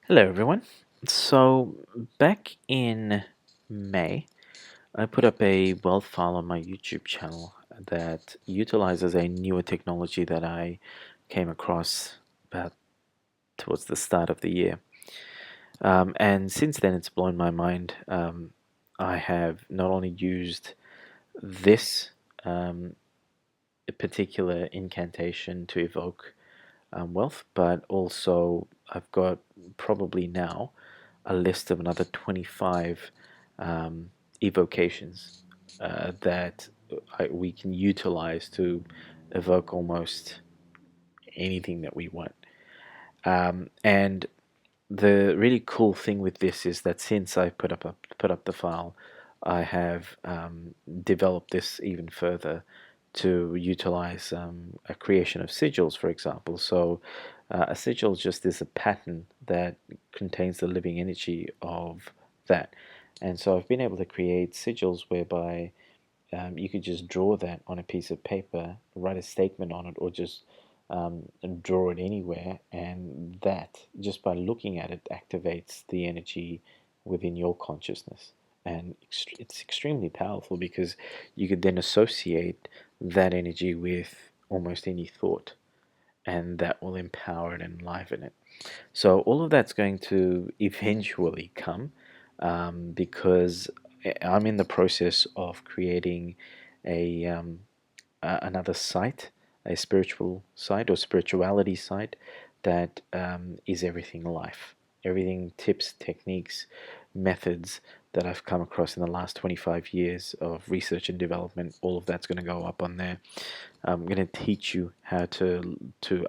Hello, everyone. So, back in May, I put up a wealth file on my YouTube channel that utilizes a newer technology that I came across about towards the start of the year. And since then, it's blown my mind. I have not only used this um, particular incantation to evoke wealth, but also I've got probably now a list of another 25 um, evocations that we can utilize to evoke almost anything that we want. And the really cool thing with this is that since I put up the file, I have developed this even further to utilize a creation of sigils, for example. So a sigil just is a pattern that contains the living energy of that. And so I've been able to create sigils whereby you could just draw that on a piece of paper, write a statement on it, or just draw it anywhere, and that just by looking at it activates the energy within your consciousness. And it's extremely powerful because you could then associate that energy with almost any thought, and that will empower it and enliven it. So all of that's going to eventually come because I'm in the process of creating a another site, a spiritual site or spirituality site that is everything life, everything tips, techniques, methods that I've come across in the last 25 years of research and development. All of that's going to go up on there. I'm going to teach you how to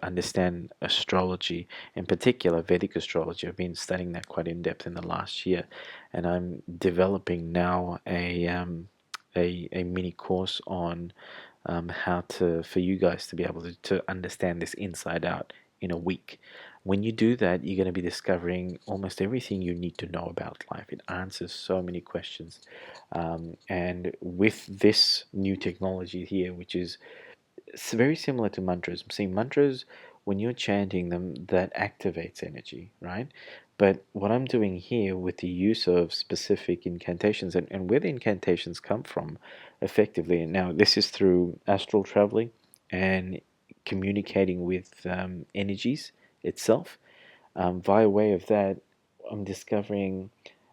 understand astrology, in particular Vedic astrology. I've been studying that quite in depth in the last year, and I'm developing now a mini course on how to for you guys to be able to understand this inside out in a week. When you do that, you're going to be discovering almost everything you need to know about life. It answers so many questions. And with this new technology here, which is it's very similar to mantras. See, mantras, when you're chanting them, that activates energy, right? But what I'm doing here with the use of specific incantations and where the incantations come from effectively, and now this is through astral traveling and communicating with energies itself. Via way of that, I'm discovering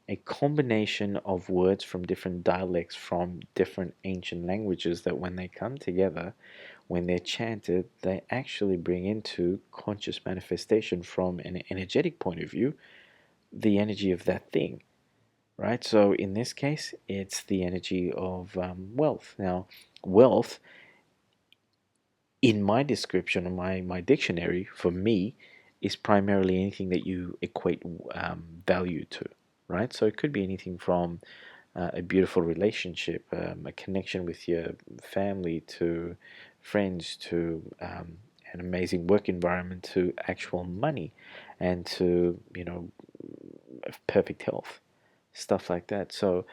a combination of words from different dialects from different ancient languages that when they come together, when they're chanted, they actually bring into conscious manifestation from an energetic point of view the energy of that thing, right? So in this case, it's the energy of wealth. Now, wealth, in my description, or my dictionary, for me, is primarily anything that you equate value to, right? So it could be anything from a beautiful relationship, a connection with your family, to friends, to an amazing work environment, to actual money, and to perfect health, stuff like that. So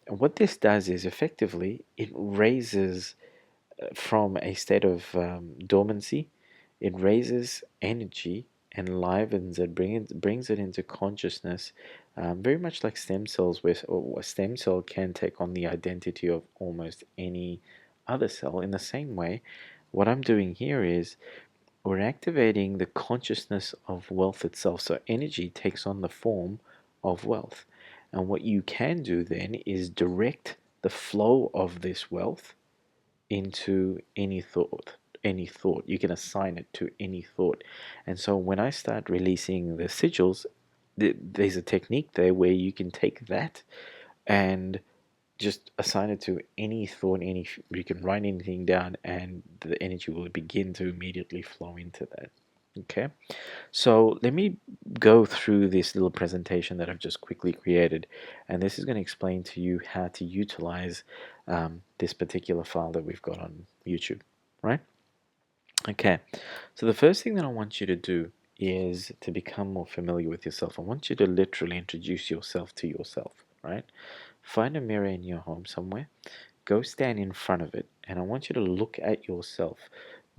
what this does is effectively it raises from a state of dormancy, it raises energy, enlivens it, brings it into consciousness, very much like stem cells, where a stem cell can take on the identity of almost any other cell. In the same way, what I'm doing here is we're activating the consciousness of wealth itself. So energy takes on the form of wealth. And what you can do then is direct the flow of this wealth into any thought. You can assign it to any thought. And so when I start releasing the sigils, there's a technique there where you can take that and just assign it to any thought. Any You can write anything down and the energy will begin to immediately flow into that. Okay, so let me go through this little presentation that I've just quickly created, and this is going to explain to you how to utilize this particular file that we've got on YouTube, right? Okay, so the first thing that I want you to do is to become more familiar with yourself. I want you to literally introduce yourself to yourself, right? Find a mirror in your home somewhere, go stand in front of it, and I want you to look at yourself.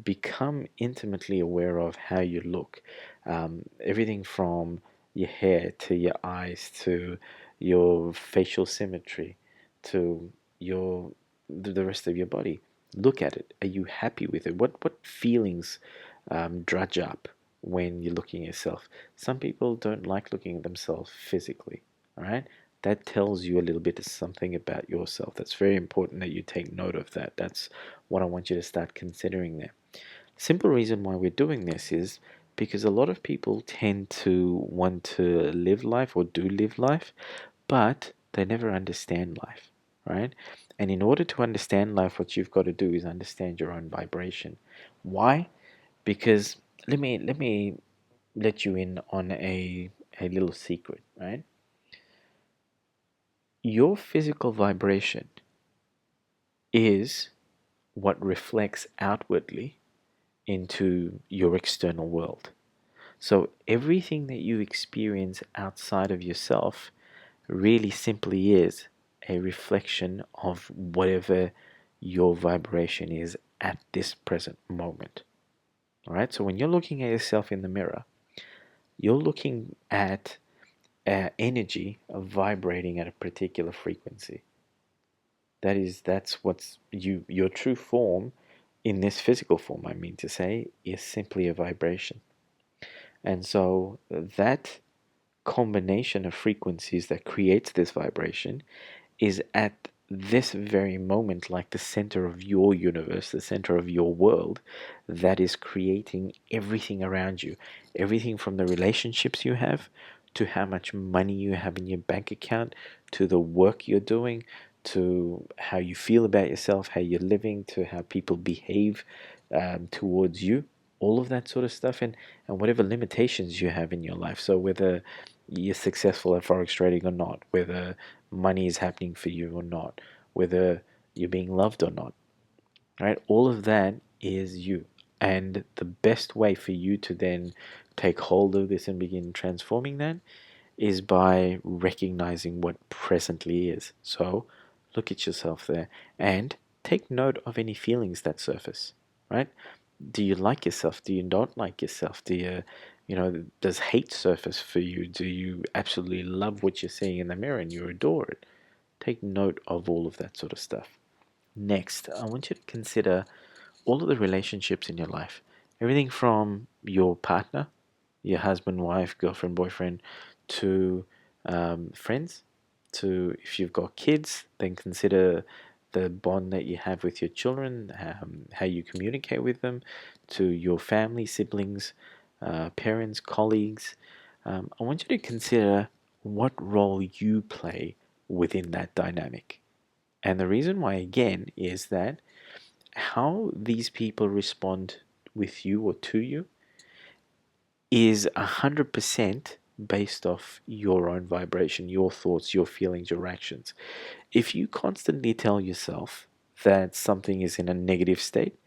Become intimately aware of how you look. Everything from your hair to your eyes to your facial symmetry to your the rest of your body. Look at it. Are you happy with it? What feelings drudge up when you're looking at yourself? Some people don't like looking at themselves physically. All right, that tells you a little bit of something about yourself. That's very important that you take note of that. That's what I want you to start considering there. Simple reason why we're doing this is because a lot of people tend to want to live life or do live life, but they never understand life, right? And in order to understand life, what you've got to do is understand your own vibration. Why? Because let me let you in on a little secret, right? Your physical vibration is what reflects outwardly into your external world. So everything that you experience outside of yourself really simply is a reflection of whatever your vibration is at this present moment. All right. So when you're looking at yourself in the mirror, you're looking at energy vibrating at a particular frequency. That's what's your true form in this physical form, I mean to say, is simply a vibration. And so that combination of frequencies that creates this vibration is at this very moment like the center of your universe, the center of your world, that is creating everything around you. Everything from the relationships you have to how much money you have in your bank account to the work you're doing to how you feel about yourself, how you're living, to how people behave towards you, all of that sort of stuff, and whatever limitations you have in your life. So whether you're successful at forex trading or not, whether money is happening for you or not, whether you're being loved or not, right? All of that is you. And the best way for you to then take hold of this and begin transforming that is by recognizing what presently is. So look at yourself there and take note of any feelings that surface, right? Do you like yourself? Do you not like yourself? Does hate surface for you? Do you absolutely love what you're seeing in the mirror and you adore it? Take note of all of that sort of stuff. Next, I want you to consider all of the relationships in your life. Everything from your partner, your husband, wife, girlfriend, boyfriend, to friends, to if you've got kids, then consider the bond that you have with your children, how you communicate with them, to your family, siblings, parents, colleagues. I want you to consider what role you play within that dynamic. And the reason why, again, is that how these people respond with you or to you is 100% based off your own vibration, your thoughts, your feelings, your actions. If you constantly tell yourself that something is in a negative state,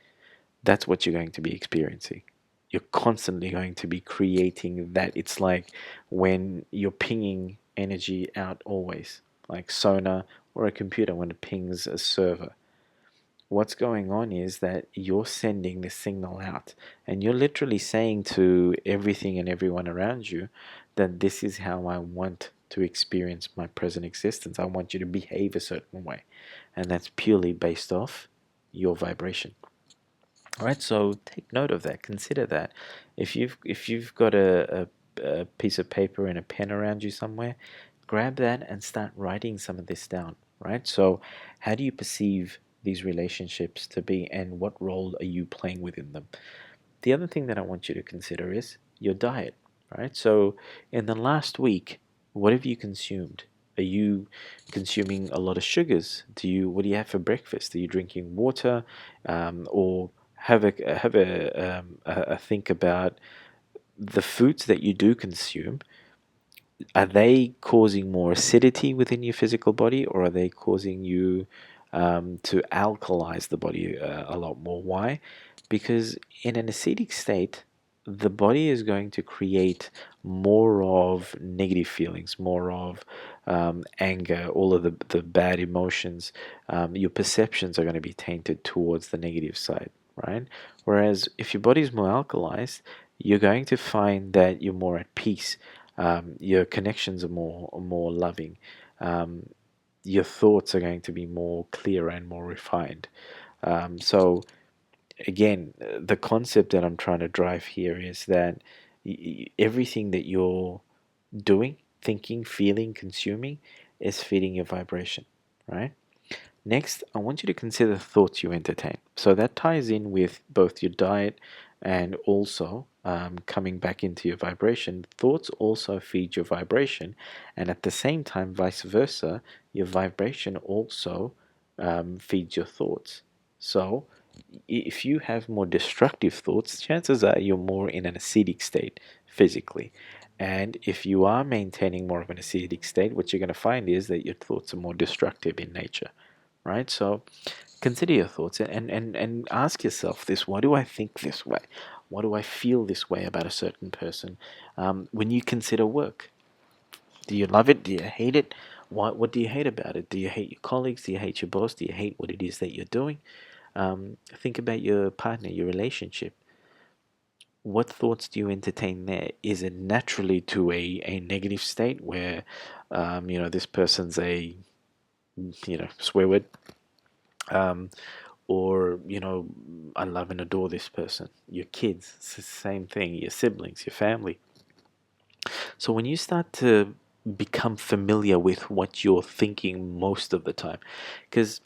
that's what you're going to be experiencing. You're constantly going to be creating that. It's like when you're pinging energy out always, like sonar or a computer when it pings a server. What's going on is that you're sending this signal out and you're literally saying to everything and everyone around you that this is how I want to experience my present existence. I want you to behave a certain way. And that's purely based off your vibration. All right, so take note of that. Consider that. If you've got a piece of paper and a pen around you somewhere, grab that and start writing some of this down. Right. So, how do you perceive these relationships to be, and what role are you playing within them? The other thing that I want you to consider is your diet. Right. So, in the last week, what have you consumed? Are you consuming a lot of sugars? What do you have for breakfast? Are you drinking water, or have a think about the foods that you do consume. Are they causing more acidity within your physical body, or are they causing you to alkalize the body a lot more? Why? Because in an acidic state, the body is going to create more of negative feelings, more of anger, all of the bad emotions. Your perceptions are going to be tainted towards the negative side, right? Whereas if your body is more alkalized, you're going to find that you're more at peace. Your connections are more loving. Um, your thoughts are going to be more clear and more refined. So again, the concept that I'm trying to drive here is that everything that you're doing, thinking, feeling, consuming is feeding your vibration, right? Next, I want you to consider thoughts you entertain. So that ties in with both your diet and also coming back into your vibration. Thoughts also feed your vibration, and at the same time, vice versa, your vibration also feeds your thoughts. So, if you have more destructive thoughts, chances are you're more in an acidic state physically. And if you are maintaining more of an acidic state, what you're going to find is that your thoughts are more destructive in nature, right? So consider your thoughts and ask yourself this: why do I think this way? Why do I feel this way about a certain person? When you consider work, do you love it? Do you hate it? What do you hate about it? Do you hate your colleagues? Do you hate your boss? Do you hate what it is that you're doing? Think about your partner, your relationship. What thoughts do you entertain there? Is it naturally to a negative state where, this person's a, swear word? Um, or I love and adore this person. Your kids, it's the same thing. Your siblings, your family. So when you start to become familiar with what you're thinking most of the time, because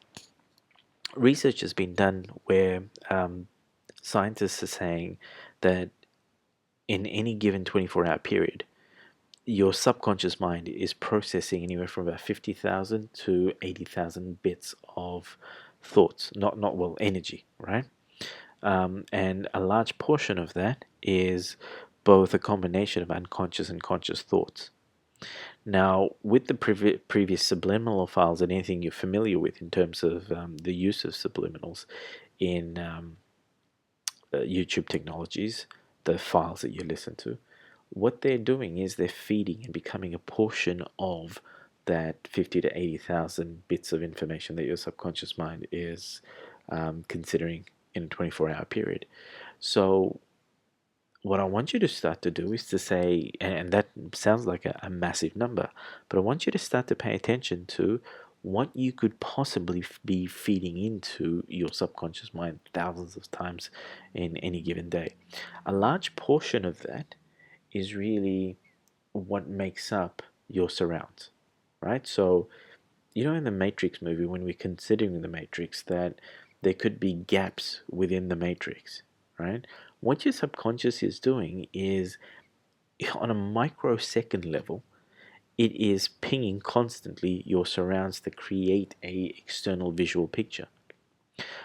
research has been done where scientists are saying that in any given 24-hour period, your subconscious mind is processing anywhere from about 50,000 to 80,000 bits of thoughts, not well, energy, right? And a large portion of that is both a combination of unconscious and conscious thoughts. Now, with the previous subliminal files and anything you're familiar with in terms of the use of subliminals in YouTube technologies, the files that you listen to, what they're doing is they're feeding and becoming a portion of that 50 to 80,000 bits of information that your subconscious mind is considering in a 24-hour period. So what I want you to start to do is to say, and that sounds like a massive number, but I want you to start to pay attention to what you could possibly be feeding into your subconscious mind thousands of times in any given day. A large portion of that is really what makes up your surrounds, right? So, in the Matrix movie, when we're considering the Matrix, that there could be gaps within the Matrix, right? What your subconscious is doing is, on a microsecond level, it is pinging constantly your surrounds to create a external visual picture.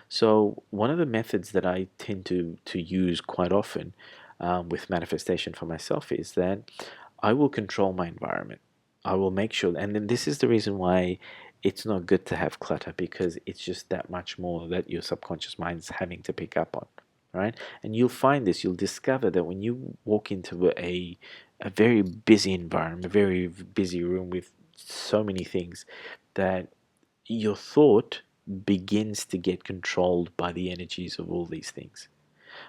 So one of the methods that I tend to use quite often with manifestation for myself is that I will control my environment. I will make sure, and then this is the reason why it's not good to have clutter, because it's just that much more that your subconscious mind's having to pick up on, right? And you'll find this, you'll discover that when you walk into a very busy environment, a very busy room with so many things, that your thought begins to get controlled by the energies of all these things.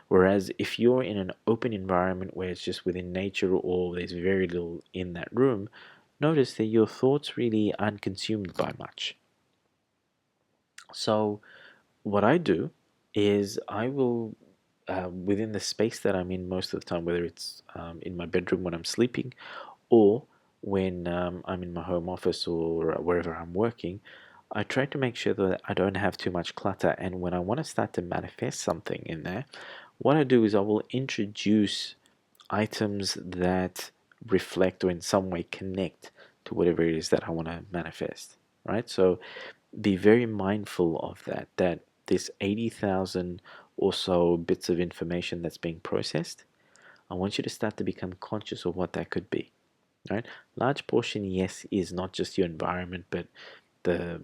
Whereas if you're in an open environment where it's just within nature or there's very little in that room, notice that your thoughts really aren't consumed by much. So, what I do is I will, within the space that I'm in most of the time, whether it's in my bedroom when I'm sleeping or when I'm in my home office or wherever I'm working, I try to make sure that I don't have too much clutter. And when I want to start to manifest something in there, what I do is I will introduce items that reflect or in some way connect to whatever it is that I want to manifest, right? So be very mindful of that this 80,000 or so bits of information that's being processed, I want you to start to become conscious of what that could be, right? Large portion, yes, is not just your environment, but the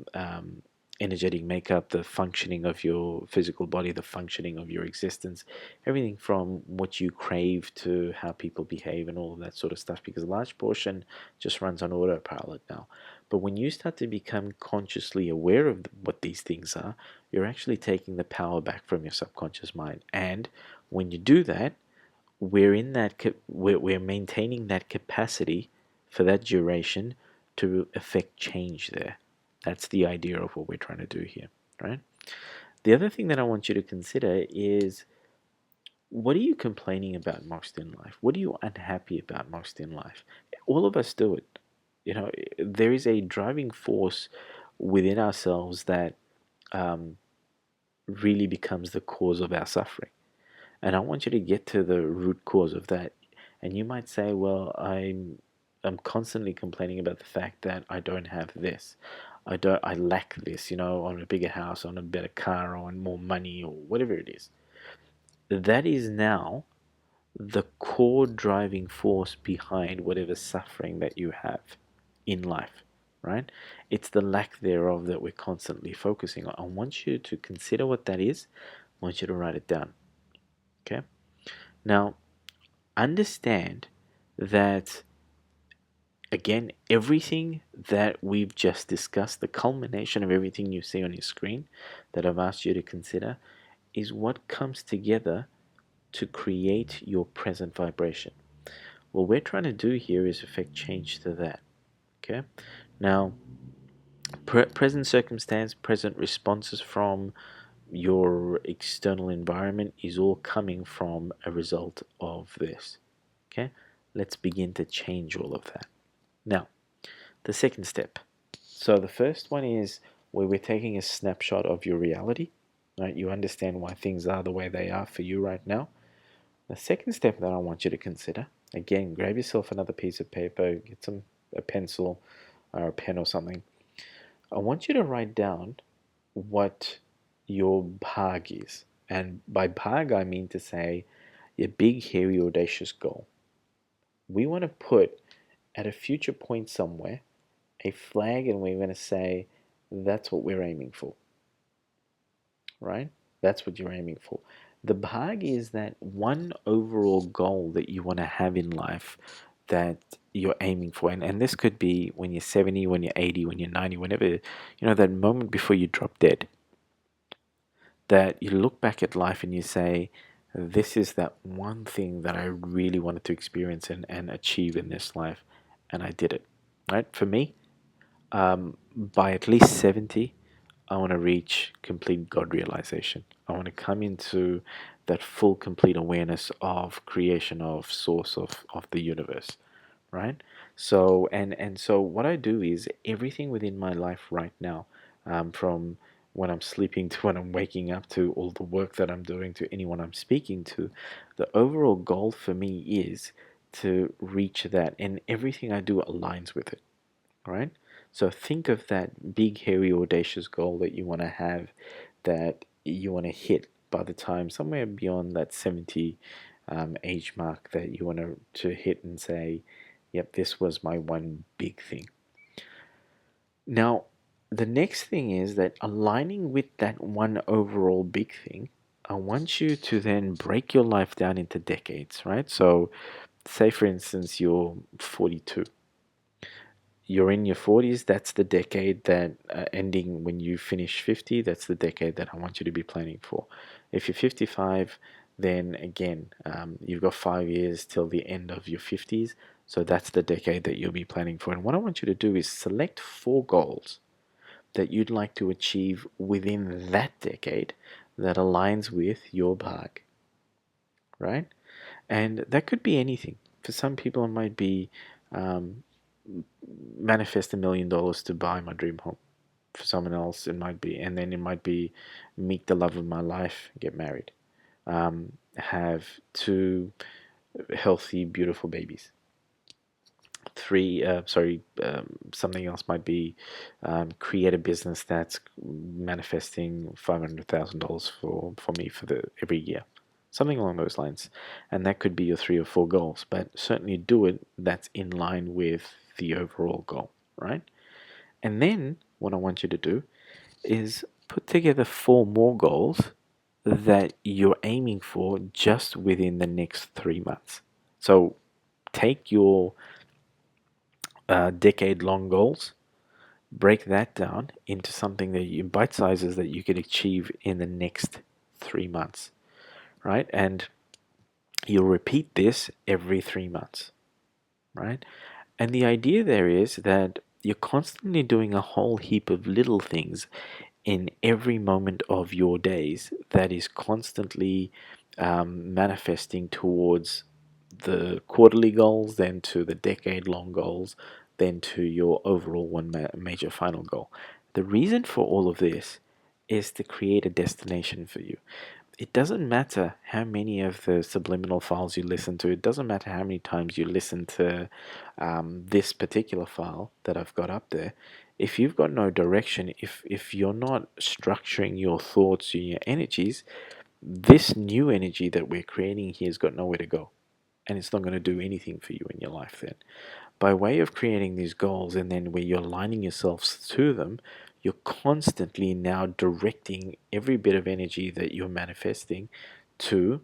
energetic makeup, the functioning of your physical body, the functioning of your existence, everything from what you crave to how people behave and all of that sort of stuff, because a large portion just runs on autopilot now. But when you start to become consciously aware of what these things are, you're actually taking the power back from your subconscious mind. And when you do that, we're maintaining that capacity for that duration to affect change there. That's the idea of what we're trying to do here, right? The other thing that I want you to consider is, what are you complaining about most in life? What are you unhappy about most in life? All of us do it. There is a driving force within ourselves that um, really becomes the cause of our suffering. And I want you to get to the root cause of that. And you might say, well, I'm constantly complaining about the fact that I don't have this. I lack this, I want a bigger house, I want a better car, I want more money, or whatever it is. That is now the core driving force behind whatever suffering that you have in life, right? It's the lack thereof that we're constantly focusing on. I want you to consider what that is. I want you to write it down. Okay? Now, understand that, again, everything that we've just discussed, the culmination of everything you see on your screen that I've asked you to consider, is what comes together to create your present vibration. What we're trying to do here is affect change to that. Okay? Now, present circumstance, present responses from your external environment is all coming from a result of this. Okay? Let's begin to change all of that. Now, the second step. So the first one is where we're taking a snapshot of your reality, right? You understand why things are the way they are for you right now. The second step that I want you to consider, again, grab yourself another piece of paper, get a pencil or a pen or something. I want you to write down what your bhag is. And by bhag, I mean to say your big, hairy, audacious goal. We want to put at a future point somewhere a flag, and we're going to say that's what we're aiming for, right? That's what you're aiming for. The bhag is that one overall goal that you want to have in life that you're aiming for. And this could be when you're 70, when you're 80, when you're 90, whenever, that moment before you drop dead, that you look back at life and you say, this is that one thing that I really wanted to experience and achieve in this life, and I did it, right? For me, by at least 70, I want to reach complete God realization. I want to come into that full, complete awareness of creation, of source of the universe, right? So what I do is everything within my life right now, from when I'm sleeping to when I'm waking up to all the work that I'm doing to anyone I'm speaking to, the overall goal for me is to reach that, and everything I do aligns with it, right? So think of that big, hairy, audacious goal that you want to have, that you want to hit by the time somewhere beyond that 70 age mark, that you want to hit and say, yep, this was my one big thing. Now, the next thing is that aligning with that one overall big thing, I want you to then break your life down into decades, right? So, say for instance, you're 42. You're in your 40s, that's the decade that ending when you finish 50, that's the decade that I want you to be planning for. If you're 55, then again, you've got 5 years till the end of your 50s, so that's the decade that you'll be planning for. And what I want you to do is select 4 goals that you'd like to achieve within that decade that aligns with your bhag, right? And that could be anything. For some people, it might be um, manifest $1 million to buy my dream home. For someone else, it might be, and then it might be meet the love of my life, get married, have 2 healthy, beautiful babies. Something else might be create a business that's manifesting $500,000 for me for the every year, something along those lines, and that could be your 3 or 4 goals. But certainly do it that's in line with the overall goal, right? And then what I want you to do is put together 4 more goals that you're aiming for just within the next 3 months. So take your decade-long goals, break that down into something that you bite sizes that you could achieve in the next 3 months, right? And You'll repeat this every 3 months, right? And the idea there is that you're constantly doing a whole heap of little things in every moment of your days that is constantly manifesting towards the quarterly goals, then to the decade long goals, then to your overall one major final goal. The reason for all of this is to create a destination for you. It doesn't matter how many of the subliminal files you listen to. It doesn't matter how many times you listen to this particular file that I've got up there. If you've got no direction, if you're not structuring your thoughts and your energies, this new energy that we're creating here has got nowhere to go. And it's not going to do anything for you in your life then. By way of creating these goals and then where you're aligning yourselves to them, you're constantly now directing every bit of energy that you're manifesting to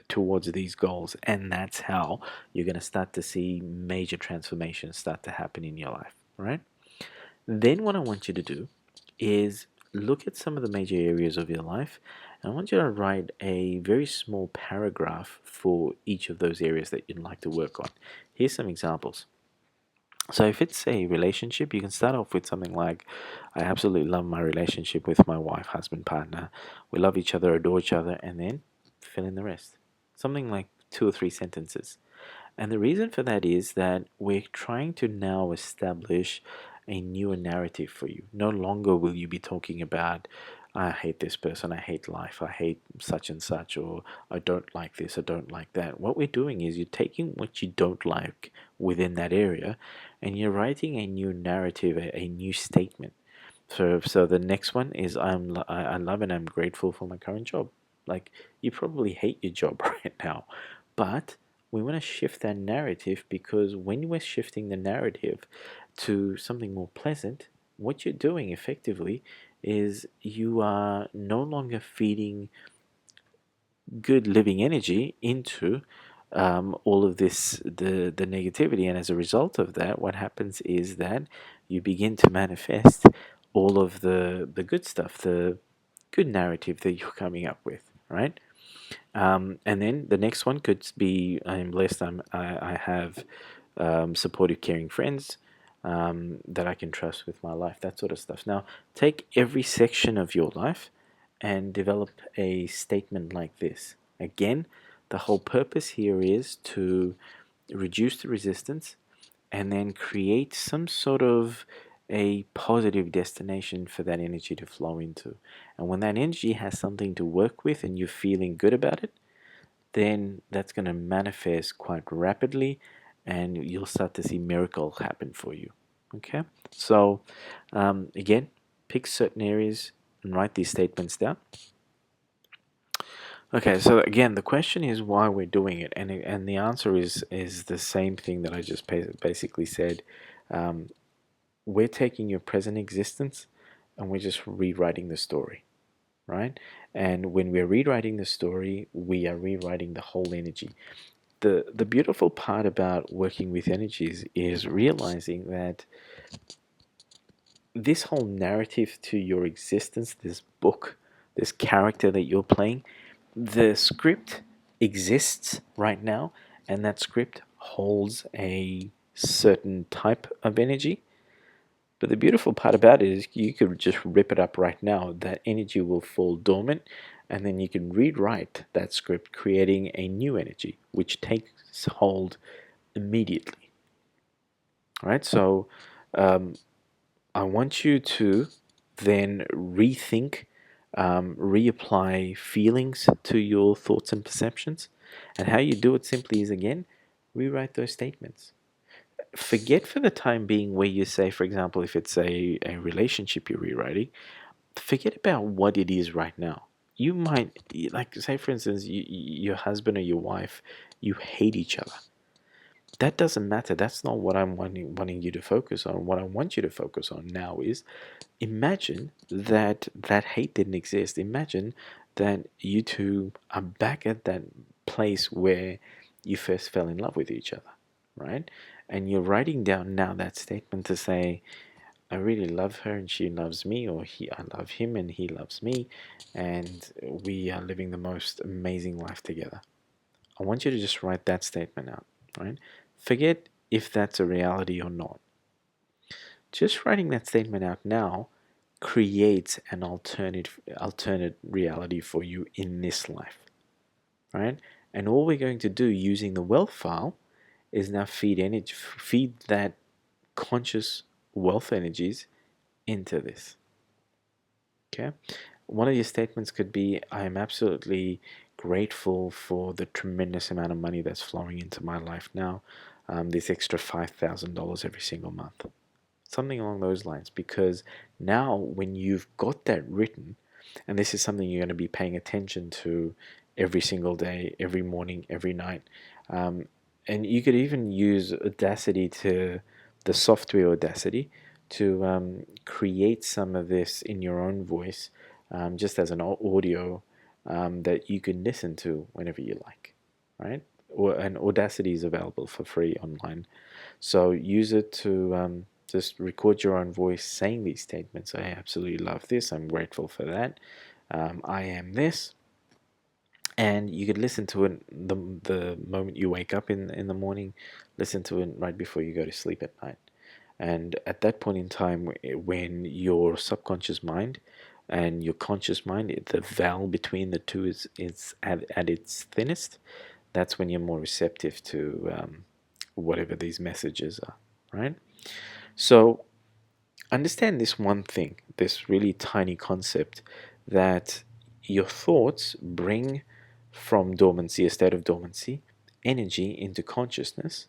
towards these goals, and that's how you're going to start to see major transformations start to happen in your life, right? Then what I want you to do is look at some of the major areas of your life, and I want you to write a very small paragraph for each of those areas that you'd like to work on. Here's some examples. So if it's a relationship, you can start off with something like, I absolutely love my relationship with my wife, husband, partner. We love each other, adore each other, and then fill in the rest. Something like 2 or 3 sentences. And the reason for that is that we're trying to now establish a newer narrative for you. No longer will you be talking about, I hate this person, I hate life, I hate such and such, or I don't like this, I don't like that. What we're doing is you're taking what you don't like within that area and you're writing a new narrative, a new statement. So the next one is I love and I'm grateful for my current job. Like you probably hate your job right now, but we want to shift that narrative because when we're shifting the narrative to something more pleasant, what you're doing effectively is you are no longer feeding good living energy into all of this the negativity, and as a result of that what happens is that you begin to manifest all of the good stuff, the good narrative that you're coming up with, right? And then the next one could be, I'm blessed, I have supportive, caring friends that I can trust with my life, that sort of stuff. Now, take every section of your life and develop a statement like this. Again, the whole purpose here is to reduce the resistance and then create some sort of a positive destination for that energy to flow into. And when that energy has something to work with and you're feeling good about it, then that's going to manifest quite rapidly and you'll start to see miracles happen for you. Okay, so again, pick certain areas and write these statements down. Okay, so again, the question is why we're doing it, and the answer is the same thing that I just basically said. Um, we're taking your present existence and we're just rewriting the story, right? And when we're rewriting the story, we are rewriting the whole energy. The beautiful part about working with energies is realizing that this whole narrative to your existence, this book, this character that you're playing, the script exists right now, and that script holds a certain type of energy. But the beautiful part about it is you could just rip it up right now. That energy will fall dormant, and then you can rewrite that script, creating a new energy, which takes hold immediately. All right, so um, I want you to then rethink, reapply feelings to your thoughts and perceptions. And how you do it simply is again, rewrite those statements. Forget for the time being where you say, for example, if it's a relationship you're rewriting, forget about what it is right now. You might, like, say, for instance, your husband or your wife, you hate each other. That doesn't matter. That's not what I'm wanting you to focus on. What I want you to focus on now is imagine that that hate didn't exist. Imagine that you two are back at that place where you first fell in love with each other, right? And you're writing down now that statement to say, I really love her and she loves me, or I love him and he loves me, and we are living the most amazing life together. I want you to just write that statement out, right? Forget if that's a reality or not. Just writing that statement out now creates an alternate reality for you in this life, right? And all we're going to do using the wealth file is now feed that conscious wealth energies into this. Okay. One of your statements could be, I am absolutely grateful for the tremendous amount of money that's flowing into my life now, this extra $5,000 every single month. Something along those lines. Because now, when you've got that written, and this is something you're going to be paying attention to every single day, every morning, every night, um, and you could even use Audacity to the software Audacity to create some of this in your own voice, just as an audio that you can listen to whenever you like, right? And Audacity is available for free online, so use it to just record your own voice saying these statements. I absolutely love this. I'm grateful for that. I am this. And you could listen to it the moment you wake up in the morning, listen to it right before you go to sleep at night. And at that point in time, when your subconscious mind and your conscious mind, the veil between the two is at its thinnest, that's when you're more receptive to whatever these messages are, right? So understand this one thing, this really tiny concept, that your thoughts bring from dormancy, a state of dormancy, energy into consciousness,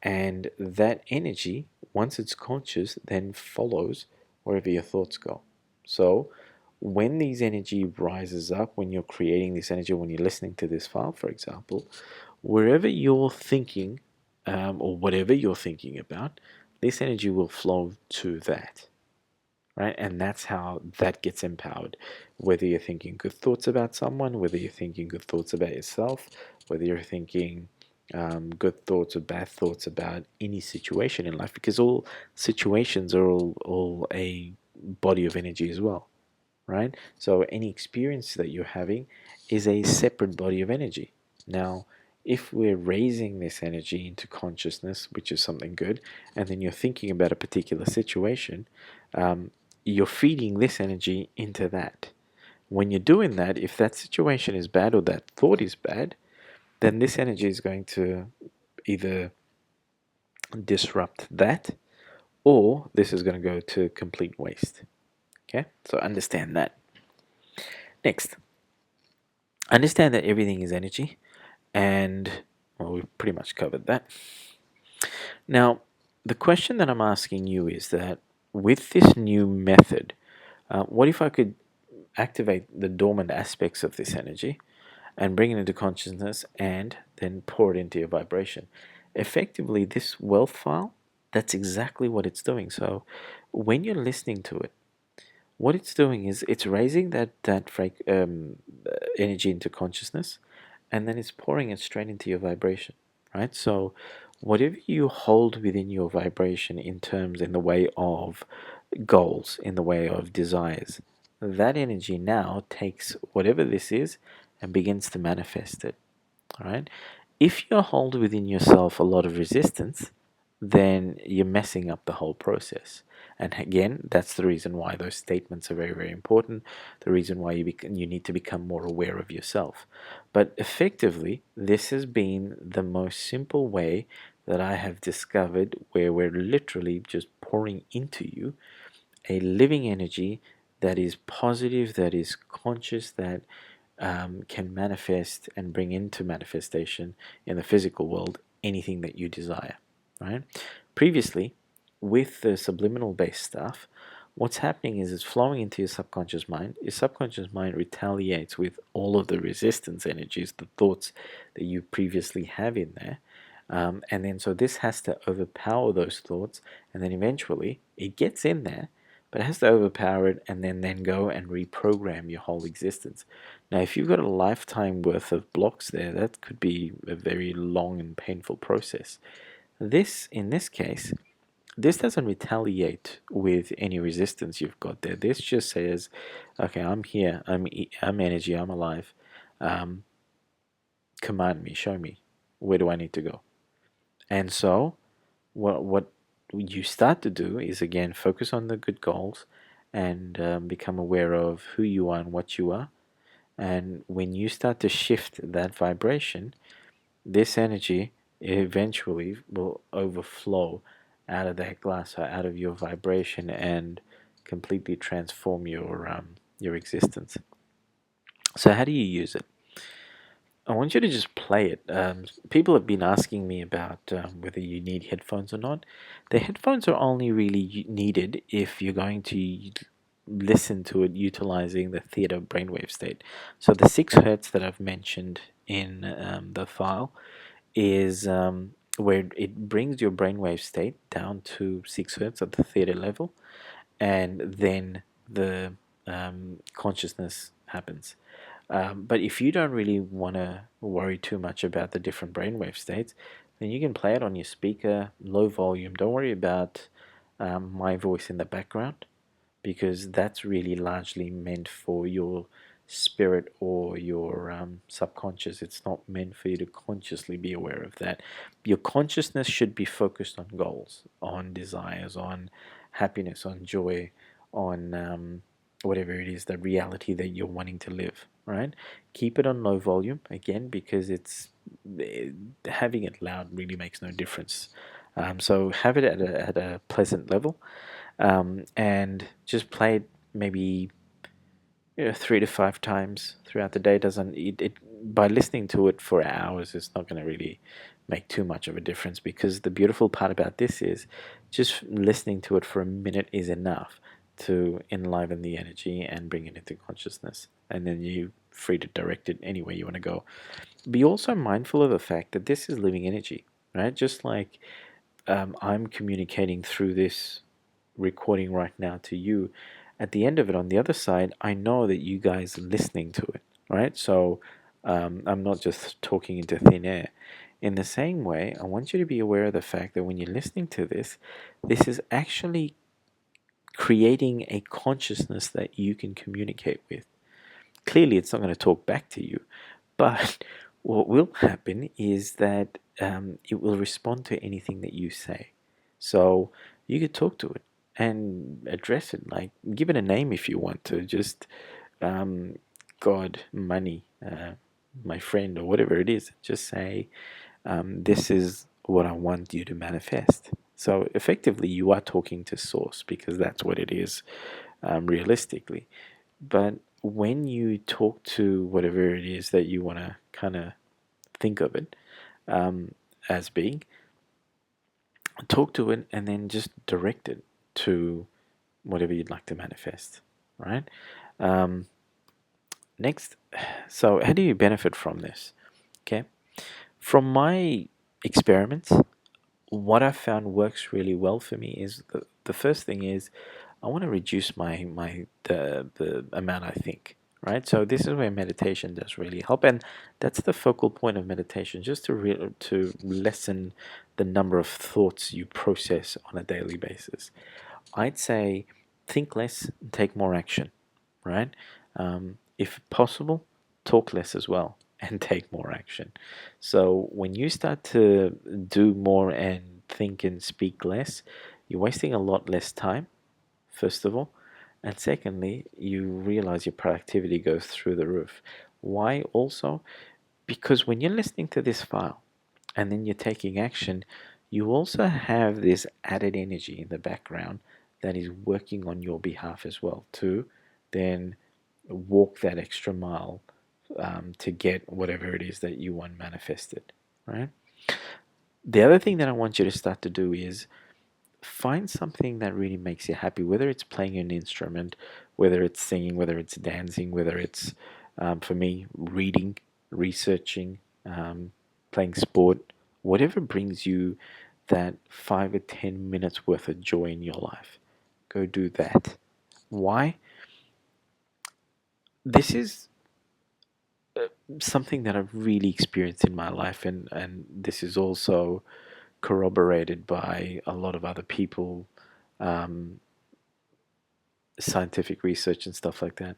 and that energy, once it's conscious, then follows wherever your thoughts go. So when these energy rises up, when you're creating this energy, when you're listening to this file, for example, wherever you're thinking, or whatever you're thinking about, this energy will flow to that, right? And that's how that gets empowered. Whether you're thinking good thoughts about someone, whether you're thinking good thoughts about yourself, whether you're thinking good thoughts or bad thoughts about any situation in life, because all situations are all a body of energy as well, right? So any experience that you're having is a separate body of energy. Now, if we're raising this energy into consciousness, which is something good, and then you're thinking about a particular situation, you're feeding this energy into that. When you're doing that, if that situation is bad or that thought is bad, then this energy is going to either disrupt that, or this is going to go to complete waste. Okay, so understand that. Next, understand that everything is energy, and well, we've pretty much covered that. Now, the question that I'm asking you is that with this new method, what if I could activate the dormant aspects of this energy and bring it into consciousness and then pour it into your vibration? Effectively, this wealth file, that's exactly what it's doing. So when you're listening to it, what it's doing is it's raising that energy into consciousness, and then it's pouring it straight into your vibration, right? So whatever you hold within your vibration in the way of goals, in the way of desires, that energy now takes whatever this is and begins to manifest it. All right. If you hold within yourself a lot of resistance, then you're messing up the whole process. And again, that's the reason why those statements are very, very important. The reason why you need to become more aware of yourself. But effectively, this has been the most simple way that I have discovered, where we're literally just pouring into you a living energy that is positive, that is conscious, that can manifest and bring into manifestation in the physical world anything that you desire, right? Previously, with the subliminal based stuff, what's happening is it's flowing into your subconscious mind. Your subconscious mind retaliates with all of the resistance energies, the thoughts that you previously have in there. And then so this has to overpower those thoughts, and then eventually it gets in there, but it has to overpower it and then go and reprogram your whole existence. Now, if you've got a lifetime worth of blocks there, that could be a very long and painful process. In this case, this doesn't retaliate with any resistance you've got there. This just says, okay, I'm here, I'm energy, I'm alive. Um, command me, show me, where do I need to go? And so what you start to do is again focus on the good goals and become aware of who you are and what you are. And when you start to shift that vibration, this energy eventually will overflow out of that glass or out of your vibration and completely transform your existence. So how do you use it? I want you to just play it. People have been asking me about whether you need headphones or not. The headphones are only really needed if you're going to listen to it utilizing the theta brainwave state. So the 6 hertz that I've mentioned in the file is where it brings your brainwave state down to 6 hertz at the theta level, and then the consciousness happens. But if you don't really want to worry too much about the different brainwave states, then you can play it on your speaker, low volume. Don't worry about my voice in the background, because that's really largely meant for your spirit or your subconscious. It's not meant for you to consciously be aware of that. Your consciousness should be focused on goals, on desires, on happiness, on joy, on whatever it is, the reality that you're wanting to live, right? Keep it on low volume again, because having it loud really makes no difference. So have it at a pleasant level, and just play it maybe 3 to 5 times throughout the day. Doesn't by listening to it for hours, it's not going to really make too much of a difference, because the beautiful part about this is just listening to it for a minute is enough to enliven the energy and bring it into consciousness, and then you free to direct it anywhere you want to go. Be also mindful of the fact that this is living energy, right? Just like I'm communicating through this recording right now to you. At the end of it, on the other side, I know that you guys are listening to it, right? So I'm not just talking into thin air. In the same way, I want you to be aware of the fact that when you're listening to this, this is actually creating a consciousness that you can communicate with. Clearly, it's not going to talk back to you, but what will happen is that it will respond to anything that you say. So you could talk to it and address it, like give it a name if you want to. Just um, God, money, my friend, or whatever it is. Just say, this is what I want you to manifest. So effectively, you are talking to Source, because that's what it is, realistically. But when you talk to whatever it is that you want to kind of think of it um, as being, talk to it and then just direct it to whatever you'd like to manifest, right? Um, Next, so how do you benefit from this? Okay, from my experiments, what I found works really well for me is the first thing is I want to reduce the amount I think. Right, so this is where meditation does really help, and that's the focal point of meditation, just to lessen the number of thoughts you process on a daily basis. I'd say think less, take more action, right? If possible, talk less as well and take more action. So when you start to do more and think and speak less, you're wasting a lot less time, first of all. And secondly, you realize your productivity goes through the roof. Why also? Because when you're listening to this file and then you're taking action, you also have this added energy in the background that is working on your behalf as well to then walk that extra mile to get whatever it is that you want manifested, right? The other thing that I want you to start to do is find something that really makes you happy, whether it's playing an instrument, whether it's singing, whether it's dancing, whether it's, for me, reading, researching, playing sport, whatever brings you that 5 or 10 minutes worth of joy in your life. Go do that. Why? This is something that I've really experienced in my life, and this is also corroborated by a lot of other people, um, scientific research and stuff like that.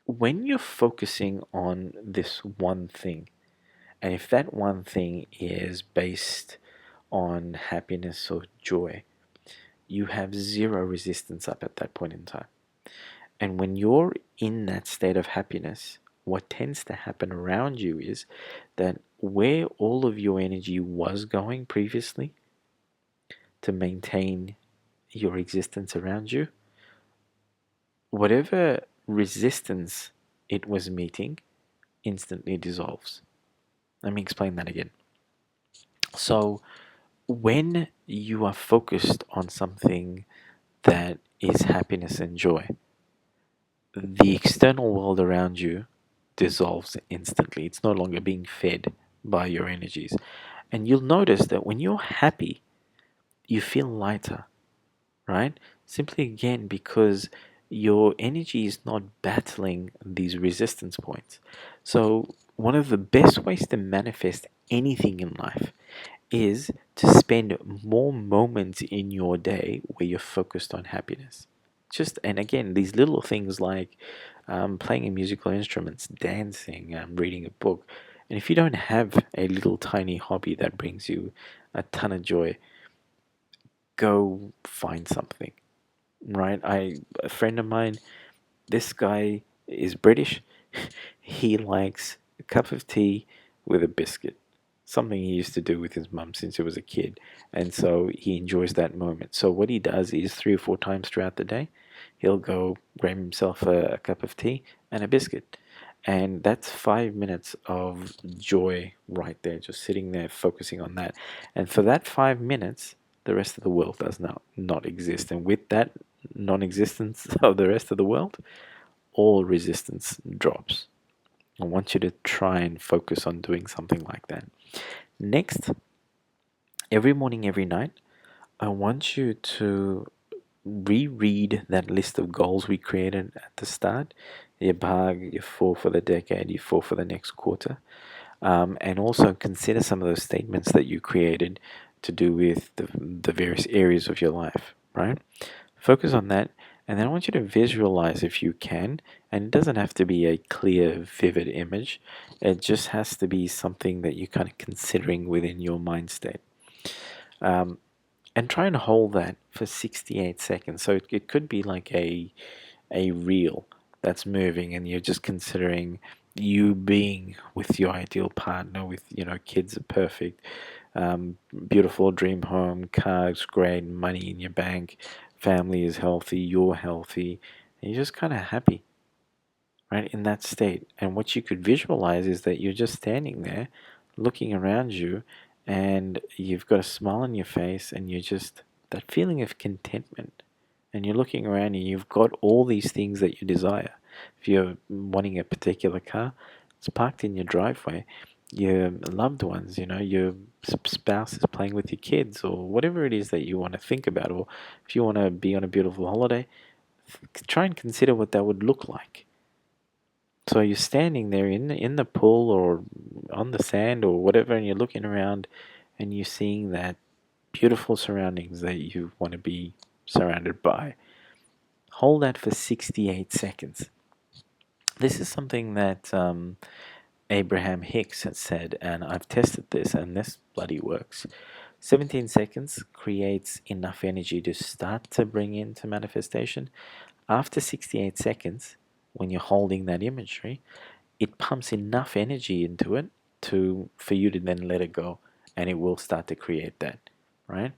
When you're focusing on this one thing, and if that one thing is based on happiness or joy, you have zero resistance up at that point in time. And when you're in that state of happiness, what tends to happen around you is that where all of your energy was going previously to maintain your existence around you, whatever resistance it was meeting instantly dissolves. Let me explain that again. So, when you are focused on something that is happiness and joy, the external world around you dissolves instantly. It's no longer being fed by your energies. And you'll notice that when you're happy, you feel lighter, right? Simply again because your energy is not battling these resistance points. So, one of the best ways to manifest anything in life is to spend more moments in your day where you're focused on happiness. Just, and again, these little things like playing musical instruments, dancing, reading a book. And if you don't have a little tiny hobby that brings you a ton of joy, go find something, right? A friend of mine, this guy is British. He likes a cup of tea with a biscuit, something he used to do with his mum since he was a kid. And so he enjoys that moment. So what he does is 3 or 4 times throughout the day, he'll go grab himself a cup of tea and a biscuit. And that's 5 minutes of joy right there, just sitting there focusing on that. And for that 5 minutes, the rest of the world does not exist. And with that non existence of the rest of the world, all resistance drops. I want you to try and focus on doing something like that. Next, every morning, every night, I want you to reread that list of goals we created at the start. Your bag, your four for the decade, your four for the next quarter. And also consider some of those statements that you created to do with the various areas of your life, right? Focus on that, and then I want you to visualize if you can, and it doesn't have to be a clear, vivid image. It just has to be something that you're kind of considering within your mind state. Um, and try and hold that for 68 seconds. So it could be like a reel that's moving and you're just considering you being with your ideal partner with kids are perfect, beautiful dream home, cars great, money in your bank, family is healthy, you're healthy, and you're just kind of happy, right, in that state. And what you could visualize is that you're just standing there looking around you and you've got a smile on your face and you're just that feeling of contentment, and you're looking around and you've got all these things that you desire. If you're wanting a particular car, it's parked in your driveway. Your loved ones, your spouse is playing with your kids, or whatever it is that you want to think about, or if you want to be on a beautiful holiday, try and consider what that would look like. So you're standing there in the pool or on the sand or whatever, and you're looking around and you're seeing that beautiful surroundings that you want to be surrounded by. Hold that for 68 seconds. This is something that Abraham Hicks had said, and I've tested this, and this bloody works. 17 seconds creates enough energy to start to bring into manifestation. After 68 seconds, when you're holding that imagery, it pumps enough energy into it for you to then let it go, and it will start to create that, right?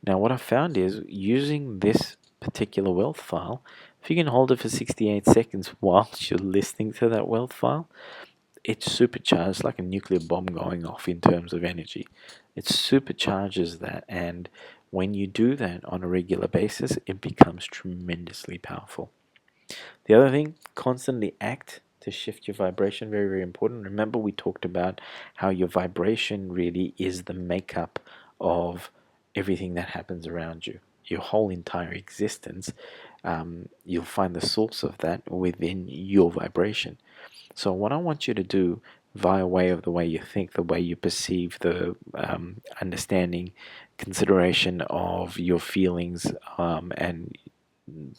Now, what I found is using this particular wealth file, if you can hold it for 68 seconds whilst you're listening to that wealth file, it's supercharged like a nuclear bomb going off in terms of energy. It supercharges that, and when you do that on a regular basis, it becomes tremendously powerful. The other thing, constantly act to shift your vibration. Very, very important. Remember, we talked about how your vibration really is the makeup of everything that happens around you. Your whole entire existence, you'll find the source of that within your vibration. So, what I want you to do via way of the way you think, the way you perceive, the understanding, consideration of your feelings and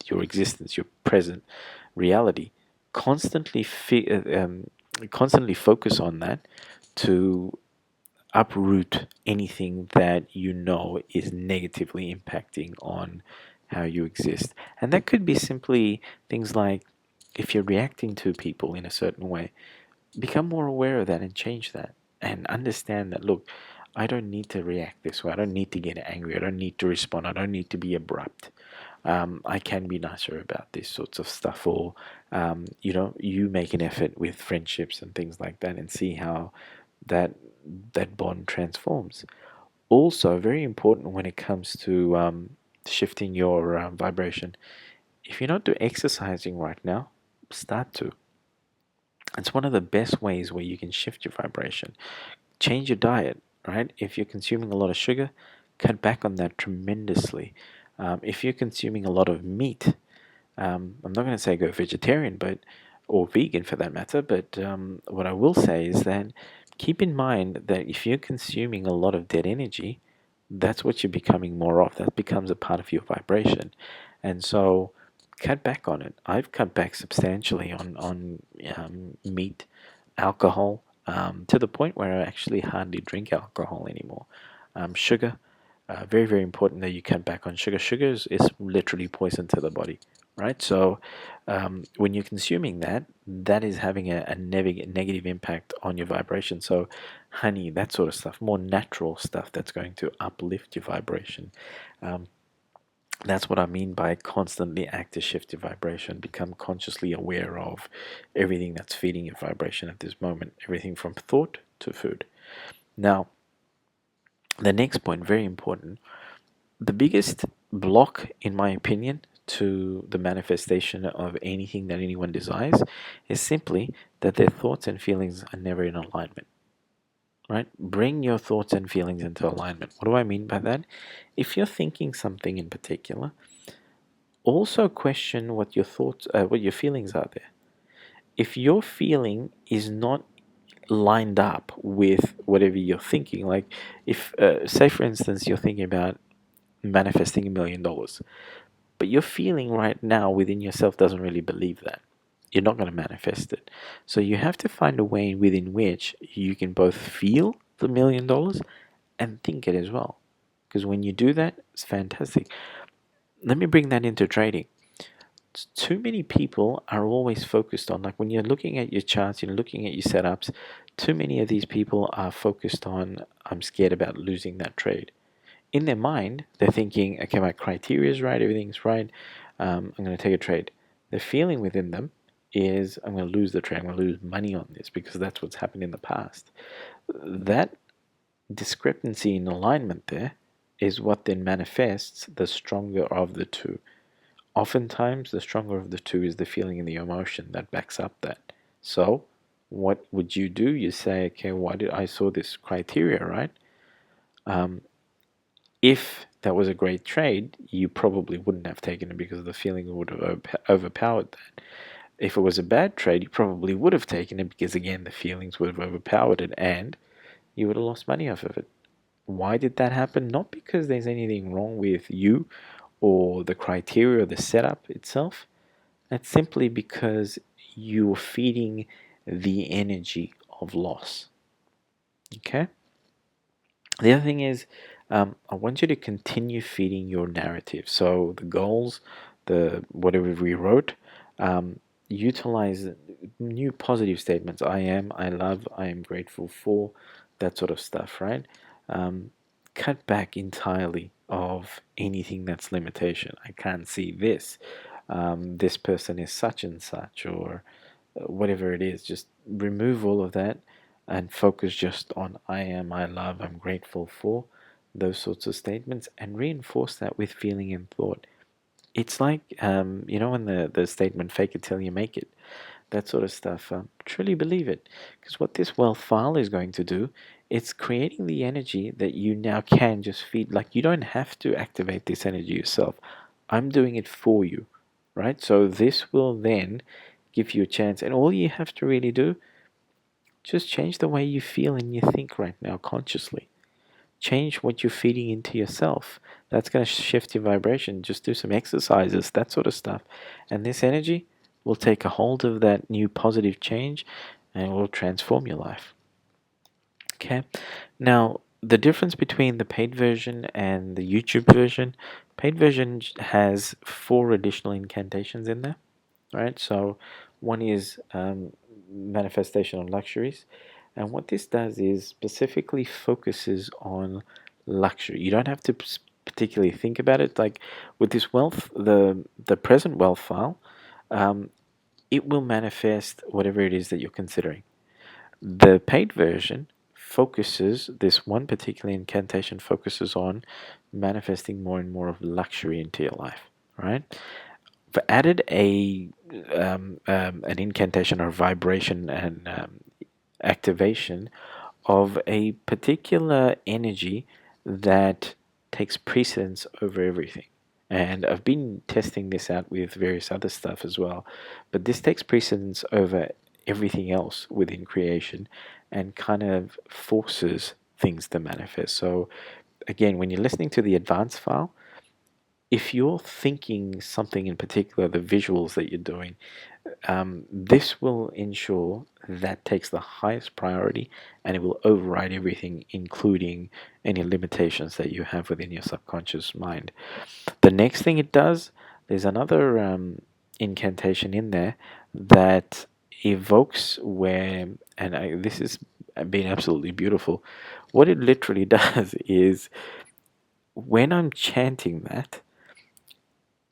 your existence, your present reality, constantly constantly focus on that to uproot anything that you know is negatively impacting on how you exist. And that could be simply things like, if you're reacting to people in a certain way, become more aware of that and change that, and understand that, look, I don't need to react this way. I don't need to get angry. I don't need to respond. I don't need to be abrupt. I can be nicer about this sorts of stuff. Or you make an effort with friendships and things like that, and see how that that bond transforms. Also, very important when it comes to shifting your vibration. If you're not doing exercising right now, start to. It's one of the best ways where you can shift your vibration. Change your diet, right? If you're consuming a lot of sugar, cut back on that tremendously. If you're consuming a lot of meat, I'm not going to say go vegetarian, but or vegan for that matter. But what I will say is that keep in mind that if you're consuming a lot of dead energy, that's what you're becoming more of. That becomes a part of your vibration, and so cut back on it. I've cut back substantially on meat, alcohol, to the point where I actually hardly drink alcohol anymore. Sugar, very very important that you cut back on sugar. Sugar is literally poison to the body, right? So when you're consuming that, that is having a negative impact on your vibration. So honey, that sort of stuff, more natural stuff that's going to uplift your vibration. Um, that's what I mean by constantly act to shift your vibration. Become consciously aware of everything that's feeding your vibration at this moment, everything from thought to food. Now, the next point, very important. The biggest block, in my opinion, to the manifestation of anything that anyone desires is simply that their thoughts and feelings are never in alignment. Right? Bring your thoughts and feelings into alignment. What do I mean by that? If you're thinking something in particular, also question what your thoughts, what your feelings are there. If your feeling is not lined up with whatever you're thinking, like if, say for instance, you're thinking about manifesting $1 million, but your feeling right now within yourself doesn't really believe that, you're not going to manifest it. So you have to find a way within which you can both feel the $1 million and think it as well. Because when you do that, it's fantastic. Let me bring that into trading. Too many people are always focused on, like when you're looking at your charts, you're looking at your setups, too many of these people are focused on, I'm scared about losing that trade. In their mind, they're thinking, okay, my criteria is right, everything's right, I'm going to take a trade. The feeling within them is, I'm going to lose the trade, I'm going to lose money on this because that's what's happened in the past. That discrepancy in alignment there is what then manifests the stronger of the two. Oftentimes, the stronger of the two is the feeling and the emotion that backs up that. So, what would you do? You say, okay, why did I saw this criteria, right? Um, if that was a great trade, you probably wouldn't have taken it because the feeling would have overpowered that. If it was a bad trade, you probably would have taken it because, again, the feelings would have overpowered it and you would have lost money off of it. Why did that happen? Not because there's anything wrong with you or the criteria or the setup itself. That's simply because you're feeding the energy of loss. Okay? The other thing is, I want you to continue feeding your narrative. So the goals, the whatever we wrote, utilize new positive statements. I am, I love, I am grateful for, that sort of stuff, right? Um, Cut back entirely of anything that's limitation. I can't see this. This person is such and such, or whatever it is. Just remove all of that and focus just on I am, I love, I'm grateful for, those sorts of statements, and reinforce that with feeling and thought. It's like, when the statement, fake it till you make it, that sort of stuff, truly believe it. Because what this wealth file is going to do, it's creating the energy that you now can just feed. Like, you don't have to activate this energy yourself. I'm doing it for you, right? So this will then give you a chance. And all you have to really do, just change the way you feel and you think right now consciously. Change what you're feeding into yourself. That's going to shift your vibration. Just do some exercises, that sort of stuff. And this energy, will take a hold of that new positive change and will transform your life. Okay. Now, the difference between the paid version and the YouTube version, paid version has four additional incantations in there, right? So one is manifestation of luxuries. And what this does is specifically focuses on luxury. You don't have to particularly think about it. Like with this wealth, the present wealth file, um, it will manifest whatever it is that you're considering. The paid version focuses, this one particular incantation focuses on manifesting more and more of luxury into your life, right? I've added an incantation or vibration and activation of a particular energy that takes precedence over everything. And I've been testing this out with various other stuff as well. But this takes precedence over everything else within creation and kind of forces things to manifest. So, again, when you're listening to the advanced file, if you're thinking something in particular, the visuals that you're doing, this will ensure that takes the highest priority and it will override everything, including any limitations that you have within your subconscious mind. The next thing it does, there's another incantation in there that evokes where, and this has been absolutely beautiful. What it literally does is when I'm chanting that,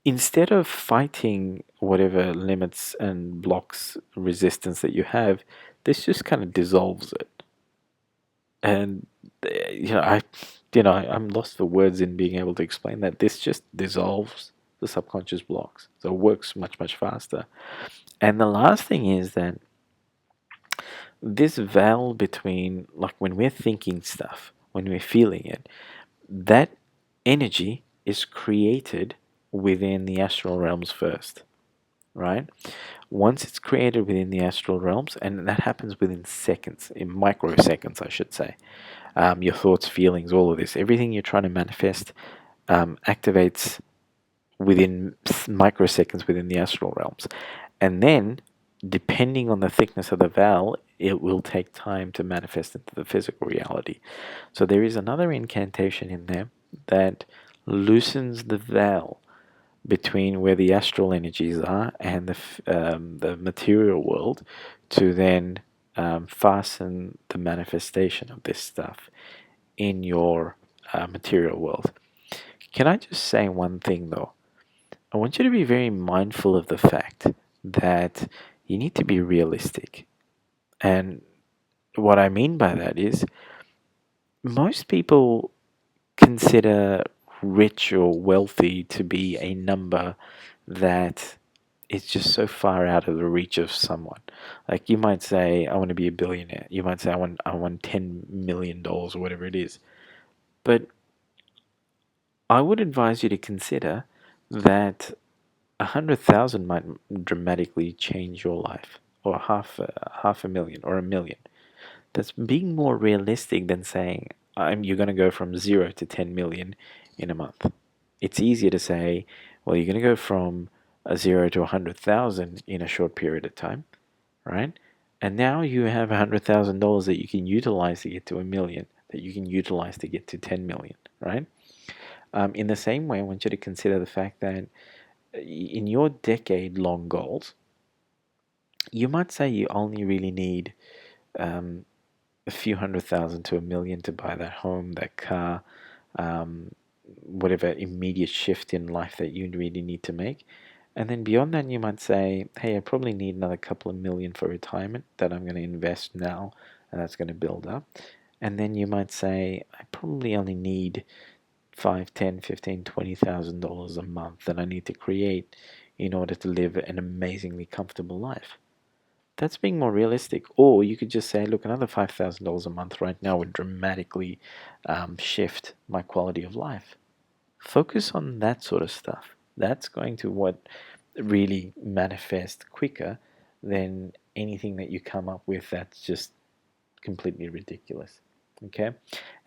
instead of fighting whatever limits and blocks resistance that you have, this just kind of dissolves it. And I'm lost for words in being able to explain that. This just dissolves the subconscious blocks, so it works much much faster. And the last thing is that this veil between, like when we're thinking stuff, when we're feeling it, that energy is created within the astral realms first, right? Once it's created within the astral realms, and that happens within seconds, in microseconds, I should say. Your thoughts, feelings, all of this, everything you're trying to manifest activates within microseconds within the astral realms. And then, depending on the thickness of the veil, it will take time to manifest into the physical reality. So there is another incantation in there that loosens the veil between where the astral energies are and the material world to then fasten the manifestation of this stuff in your material world. Can I just say one thing though? I want you to be very mindful of the fact that you need to be realistic. And what I mean by that is most people consider rich or wealthy to be a number that is just so far out of the reach of someone. Like you might say, I want to be a billionaire. You might say, I want $10 million or whatever it is. But I would advise you to consider that 100,000 might dramatically change your life, or half a million, or a million. That's being more realistic than saying you're going to go from 0 to 10 million in a month. It's easier to say, well, you're going to go from a 0 to 100,000 in a short period of time, right? And now you have $100,000 that you can utilize to get to a million, that you can utilize to get to 10 million, right? In the same way, I want you to consider the fact that in your decade-long goals, you might say you only really need um, a few 100,000 to a million to buy that home, that car, um, whatever immediate shift in life that you really need to make. And then beyond that, you might say, hey, I probably need another couple of million for retirement that I'm going to invest now, and that's going to build up. And then you might say, I probably only need 5, 10, 15, $20,000 a month that I need to create in order to live an amazingly comfortable life. That's being more realistic. Or you could just say, look, another $5,000 a month right now would dramatically shift my quality of life. Focus on that sort of stuff. That's going to what really manifest quicker than anything that you come up with that's just completely ridiculous. Okay,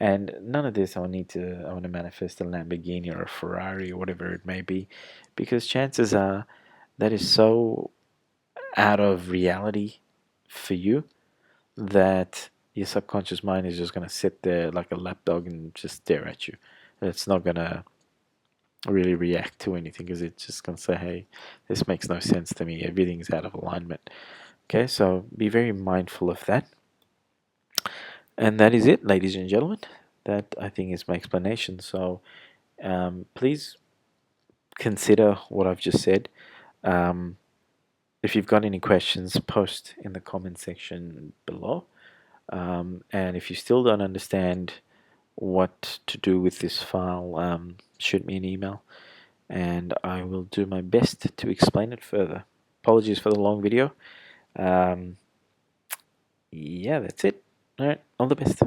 and none of this I want to manifest a Lamborghini or a Ferrari or whatever it may be, because chances are that is so out of reality for you that your subconscious mind is just going to sit there like a lapdog and just stare at you. It's not going to really react to anything because it's just going to say, hey, this makes no sense to me. Everything's out of alignment. Okay, so be very mindful of that. And that is it, ladies and gentlemen. That I think is my explanation. So please consider what I've just said. Um, if you've got any questions, post in the comment section below. And if you still don't understand what to do with this file, shoot me an email and I will do my best to explain it further. Apologies for the long video. Yeah, that's it. All right, all the best.